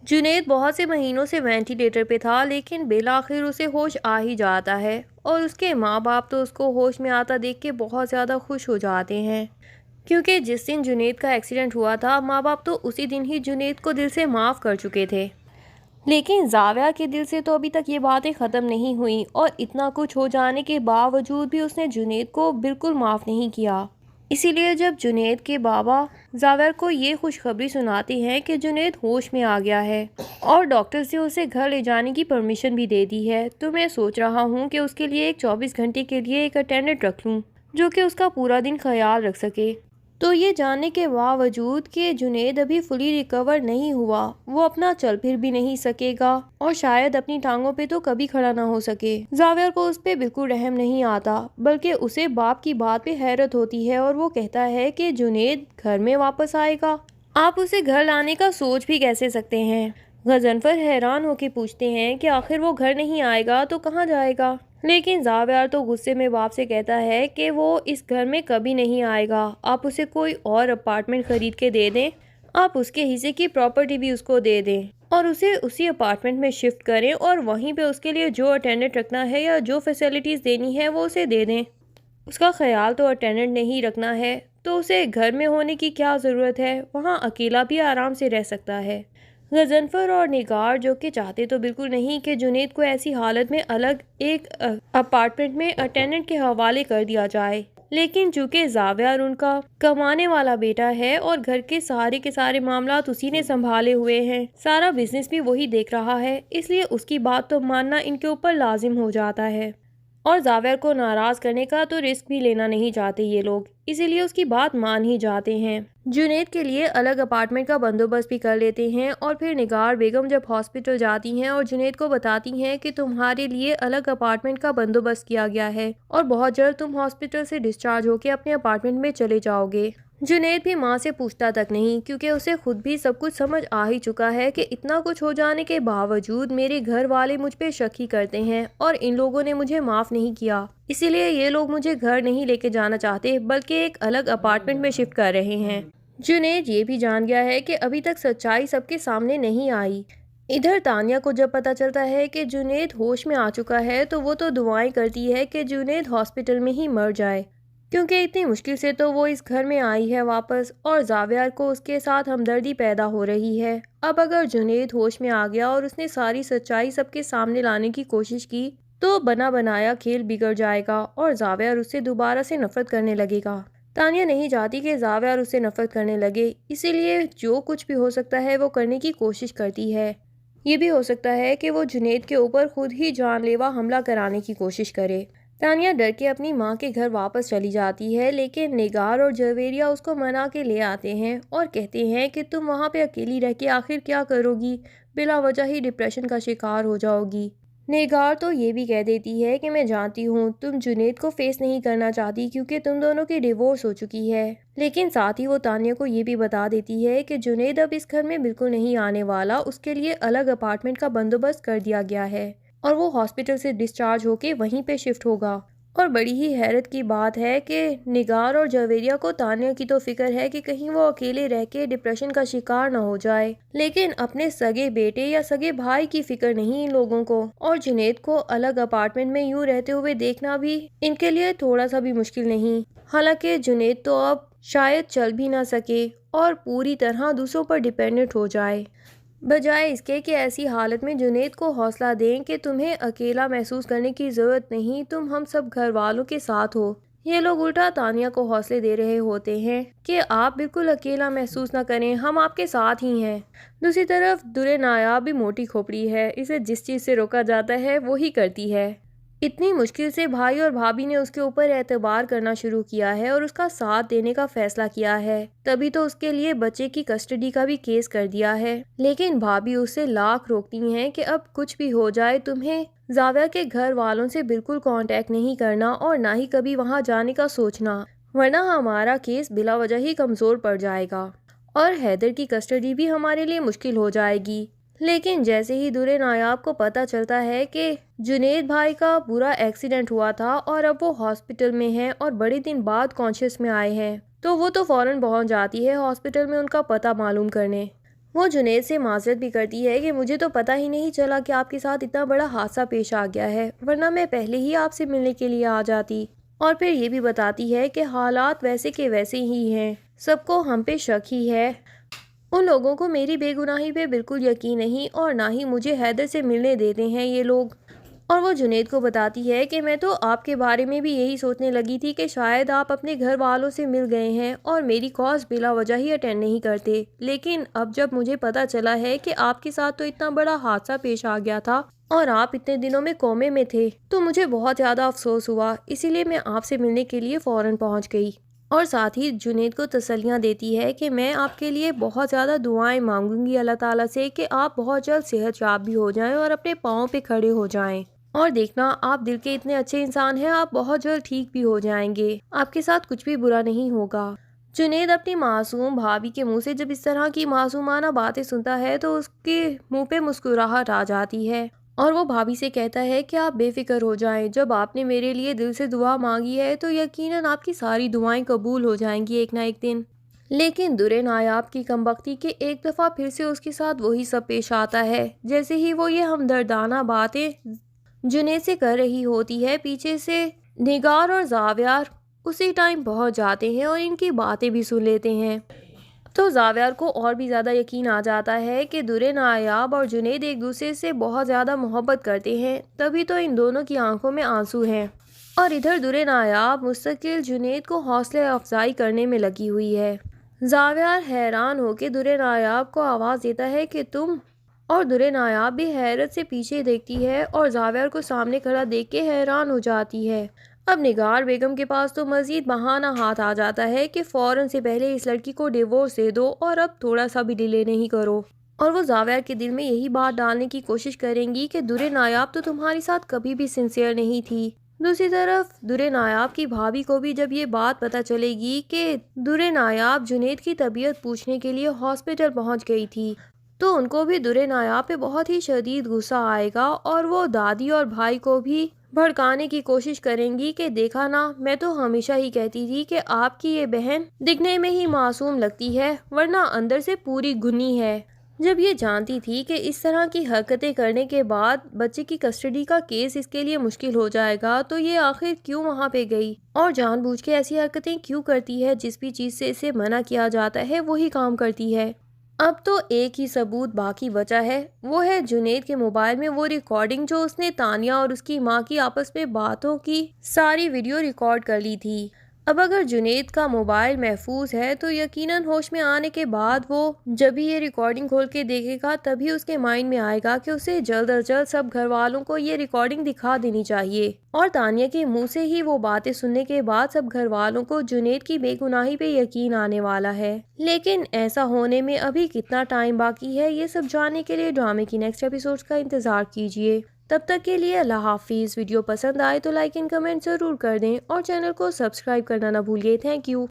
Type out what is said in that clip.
जुनैद बहुत से महीनों से वेंटिलेटर पे था, लेकिन बिलाखिर उसे होश आ ही जाता है। और उसके माँ बाप तो उसको होश में आता देख के बहुत ज़्यादा खुश हो जाते हैं, क्योंकि जिस दिन जुनैद का एक्सीडेंट हुआ था, माँ बाप तो उसी दिन ही जुनैद को दिल से माफ़ कर चुके थे। लेकिन जाविया के दिल से तो अभी तक ये बातें ख़त्म नहीं हुई, और इतना कुछ हो जाने के बावजूद भी उसने जुनैद को बिल्कुल माफ़ नहीं किया। इसीलिए जब जुनैद के बाबा जाविया को ये खुशखबरी सुनाते हैं कि जुनैद होश में आ गया है और डॉक्टर से उसे घर ले जाने की परमिशन भी दे दी है, तो मैं सोच रहा हूँ कि उसके लिए एक 24 घंटे के लिए एक अटेंडेंट रख लूँ, जो कि उसका पूरा दिन ख्याल रख सके। तो ये जानने के बावजूद कि जुनैद अभी फुली रिकवर नहीं हुआ, वो अपना चल फिर भी नहीं सकेगा और शायद अपनी टांगों पे तो कभी खड़ा ना हो सके, जावियर को उस पे बिल्कुल रहम नहीं आता, बल्कि उसे बाप की बात पे हैरत होती है और वो कहता है कि जुनैद घर में वापस आएगा। आप उसे घर लाने का सोच भी कैसे सकते हैं? गजनफर हैरान होकर पूछते हैं कि आखिर वो घर नहीं आएगा तो कहाँ जाएगा। लेकिन जावियार तो गुस्से में बाप से कहता है कि वो इस घर में कभी नहीं आएगा, आप उसे कोई और अपार्टमेंट खरीद के दे दें, आप उसके हिस्से की प्रॉपर्टी भी उसको दे दें और उसे उसी अपार्टमेंट में शिफ्ट करें और वहीं पे उसके लिए जो अटेंडेंट रखना है या जो फैसिलिटीज़ देनी है वो उसे दे दें। उसका ख्याल तो अटेंडेंट ने ही रखना है, तो उसे घर में होने की क्या ज़रूरत है, वहाँ अकेला भी आराम से रह सकता है। गजनफर और निगार जो कि चाहते तो बिल्कुल नहीं कि जुनैद को ऐसी हालत में अलग एक अपार्टमेंट में अटेंडेंट के हवाले कर दिया जाए, लेकिन चूंकि जावियर उनका कमाने वाला बेटा है और घर के सारे मामलात उसी ने संभाले हुए हैं, सारा बिजनेस भी वही देख रहा है, इसलिए उसकी बात तो मानना इनके ऊपर लाजिम हो जाता है। और जावियर को नाराज़ करने का तो रिस्क भी लेना नहीं चाहते ये लोग, इसीलिए उसकी बात मान ही जाते हैं। जुनैद के लिए अलग अपार्टमेंट का बंदोबस्त भी कर लेते हैं और फिर निगार बेगम जब हॉस्पिटल जाती हैं और जुनैद को बताती हैं कि तुम्हारे लिए अलग अपार्टमेंट का बंदोबस्त किया गया है और बहुत जल्द तुम हॉस्पिटल से डिस्चार्ज होकर अपने अपार्टमेंट में चले जाओगे। जुनैद भी माँ से पूछता तक नहीं, क्योंकि उसे खुद भी सब कुछ समझ आ ही चुका है कि इतना कुछ हो जाने के बावजूद मेरे घर वाले मुझ पे शक ही करते हैं और इन लोगों ने मुझे माफ़ नहीं किया, इसीलिए ये लोग मुझे घर नहीं लेके जाना चाहते बल्कि एक अलग अपार्टमेंट में शिफ्ट कर रहे हैं। जुनैद ये भी जान गया है कि अभी तक सच्चाई सबके सामने नहीं आई। इधर तानिया को जब पता चलता है कि जुनैद होश में आ चुका है, तो वो तो दुआएं करती है कि जुनैद हॉस्पिटल में ही मर जाए, क्योंकि इतनी मुश्किल से तो वो इस घर में आई है वापस और जावियर को उसके साथ हमदर्दी पैदा हो रही है। अब अगर जुनैद होश में आ गया और उसने सारी सच्चाई सबके सामने लाने की कोशिश की, तो बना बनाया खेल बिगड़ जाएगा और जावियर उससे दोबारा से नफरत करने लगेगा। तानिया नहीं चाहती कि जावियर उससे नफरत करने लगे, इसीलिए जो कुछ भी हो सकता है वो करने की कोशिश करती है। ये भी हो सकता है कि वो जुनैद के ऊपर खुद ही जानलेवा हमला कराने की कोशिश करे। तानिया डर के अपनी माँ के घर वापस चली जाती है, लेकिन निगार और जवेरिया उसको मना के ले आते हैं और कहते हैं कि तुम वहाँ पे अकेली रह के आखिर क्या करोगी, बिला वजह ही डिप्रेशन का शिकार हो जाओगी। निगार तो ये भी कह देती है कि मैं जानती हूँ तुम जुनैद को फेस नहीं करना चाहती क्योंकि तुम दोनों की डिवोर्स हो चुकी है, लेकिन साथ ही वो तानिया को ये भी बता देती है कि जुनैद अब इस घर में बिल्कुल नहीं आने वाला, उसके लिए अलग अपार्टमेंट का बंदोबस्त कर दिया गया है और वो हॉस्पिटल से डिस्चार्ज होके वहीं पे शिफ्ट होगा। और बड़ी ही हैरत की बात है कि निगार और जवेरिया को तानिया की तो फिक्र है कि कहीं वो अकेले रह के डिप्रेशन का शिकार ना हो जाए, लेकिन अपने सगे बेटे या सगे भाई की फिक्र नहीं इन लोगों को। और जुनैद को अलग अपार्टमेंट में यूं रहते हुए देखना भी इनके लिए थोड़ा सा भी मुश्किल नहीं। हालांकि जुनैद तो अब शायद चल भी ना सके और पूरी तरह दूसरों पर डिपेंडेंट हो जाए, बजाय इसके कि ऐसी हालत में जुनैद को हौसला दें कि तुम्हें अकेला महसूस करने की ज़रूरत नहीं, तुम हम सब घर वालों के साथ हो। ये लोग उल्टा तानिया को हौसले दे रहे होते हैं कि आप बिल्कुल अकेला महसूस ना करें, हम आपके साथ ही हैं। दूसरी तरफ दुरे नायाब भी मोटी खोपड़ी है, इसे जिस चीज़ से रोका जाता है वो ही करती है। इतनी मुश्किल से भाई और भाभी ने उसके ऊपर एतबार करना शुरू किया है और उसका साथ देने का फैसला किया है, तभी तो उसके लिए बच्चे की कस्टडी का भी केस कर दिया है। लेकिन भाभी उसे लाख रोकती हैं कि अब कुछ भी हो जाए तुम्हें जाविया के घर वालों से बिल्कुल कांटेक्ट नहीं करना और ना ही कभी वहां जाने का सोचना, वरना हमारा केस बिला वजह ही कमज़ोर पड़ जाएगा और हैदर की कस्टडी भी हमारे लिए मुश्किल हो जाएगी। लेकिन जैसे ही दुरे नायाब को पता चलता है कि जुनैद भाई का बुरा एक्सीडेंट हुआ था और अब वो हॉस्पिटल में हैं और बड़े दिन बाद कॉन्शियस में आए हैं, तो वो तो फौरन पहुंच जाती है हॉस्पिटल में उनका पता मालूम करने। वो जुनैद से माजरत भी करती है कि मुझे तो पता ही नहीं चला कि आपके साथ इतना बड़ा हादसा पेश आ गया है, वरना मैं पहले ही आपसे मिलने के लिए आ जाती। और फिर ये भी बताती है कि हालात वैसे के वैसे ही हैं, सबको हम पे शक ही है। उन लोगों को मेरी बेगुनाही पे बिल्कुल यकीन नहीं और ना ही मुझे हैदर से मिलने देते हैं ये लोग। और वो जुनैद को बताती है कि मैं तो आपके बारे में भी यही सोचने लगी थी कि शायद आप अपने घर वालों से मिल गए हैं और मेरी कॉल्स बिला वजह ही अटेंड नहीं करते, लेकिन अब जब मुझे पता चला है कि आपके साथ तो इतना बड़ा हादसा पेश आ गया था और आप इतने दिनों में कोमे में थे, तो मुझे बहुत ज़्यादा अफसोस हुआ। इसीलिए मैं आपसे मिलने के लिए फ़ौरन पहुँच गई। और साथ ही जुनैद को तसल्लियाँ देती है कि मैं आपके लिए बहुत ज़्यादा दुआएं मांगूंगी अल्लाह ताला से कि आप बहुत जल्द सेहत याब भी हो जाएं और अपने पाँव पे खड़े हो जाएं। और देखना, आप दिल के इतने अच्छे इंसान हैं, आप बहुत जल्द ठीक भी हो जाएंगे, आपके साथ कुछ भी बुरा नहीं होगा। जुनैद अपनी मासूम भाभी के मुंह से जब इस तरह की मासूमाना बातें सुनता है तो उसके मुंह पे मुस्कुराहट आ जाती है और वो भाभी से कहता है कि आप बेफिक्र हो जाएं, जब आपने मेरे लिए दिल से दुआ मांगी है तो यकीनन आपकी सारी दुआएं कबूल हो जाएंगी एक ना एक दिन। लेकिन दुरे नायाब की कमबख्ती के एक दफ़ा फिर से उसके साथ वही सब पेश आता है। जैसे ही वो ये हमदर्दाना बातें जुनैद से कर रही होती है, पीछे से निगार और जावियार उसी टाइम पहुंच जाते हैं और इनकी बातें भी सुन लेते हैं। तो जावियार को और भी ज़्यादा यकीन आ जाता है कि दुरे नायाब और जुनैद एक दूसरे से बहुत ज़्यादा मोहब्बत करते हैं, तभी तो इन दोनों की आंखों में आंसू हैं। और इधर दुरे नायाब मुस्तकिल जुनैद को हौसला अफजाई करने में लगी हुई है। जावियार हैरान होकर दुरे नायाब को आवाज़ देता है कि तुम, और दुरे नायाब भी हैरत से पीछे देखती है और जावियार को सामने खड़ा देख के हैरान हो जाती है। अब निगार बेगम के पास तो मजीद बहाना हाथ आ जाता है कि फ़ौरन से पहले इस लड़की को डिवोर्स दे दो और अब थोड़ा सा भी डिले नहीं करो। और वो जावियार के दिल में यही बात डालने की कोशिश करेंगी कि दुरे नायाब तो तुम्हारे साथ कभी भी सिंसियर नहीं थी। दूसरी तरफ दुरे नायाब की भाभी को भी जब ये बात पता चलेगी कि दुरे नायाब जुनैद की तबीयत पूछने के लिए हॉस्पिटल पहुंच गई थी, तो उनको भी दुरे नायाब पे बहुत ही शदीद गुस्सा आएगा और वो दादी और भाई को भी भड़काने की कोशिश करेंगी कि देखा ना, मैं तो हमेशा ही कहती थी कि आपकी ये बहन दिखने में ही मासूम लगती है वरना अंदर से पूरी गुनी है। जब ये जानती थी कि इस तरह की हरकतें करने के बाद बच्चे की कस्टडी का केस इसके लिए मुश्किल हो जाएगा, तो ये आखिर क्यों वहाँ पे गई और जानबूझ के ऐसी हरकतें क्यों करती है। जिस भी चीज़ से इसे मना किया जाता है वही काम करती है। अब तो एक ही सबूत बाकी बचा है, वो है जुनैद के मोबाइल में वो रिकॉर्डिंग जो उसने तानिया और उसकी माँ की आपस में बातों की सारी वीडियो रिकॉर्ड कर ली थी। अब अगर जुनैद का मोबाइल महफूज है तो यकीनन होश में आने के बाद वो जब भी ये रिकॉर्डिंग खोल के देखेगा तभी उसके माइंड में आएगा कि उसे जल्द अज जल्द सब घर वालों को ये रिकॉर्डिंग दिखा देनी चाहिए। और तानिया के मुंह से ही वो बातें सुनने के बाद सब घर वालों को जुनैद की बेगुनाही पे यकीन आने वाला है। लेकिन ऐसा होने में अभी कितना टाइम बाकी है, ये सब जानने के लिए ड्रामे की नेक्स्ट एपिसोड्स का इंतजार कीजिए। तब तक के लिए अल्लाह हाफिज़। वीडियो पसंद आए तो लाइक एंड कमेंट ज़रूर कर दें और चैनल को सब्सक्राइब करना ना भूलिए। Thank you.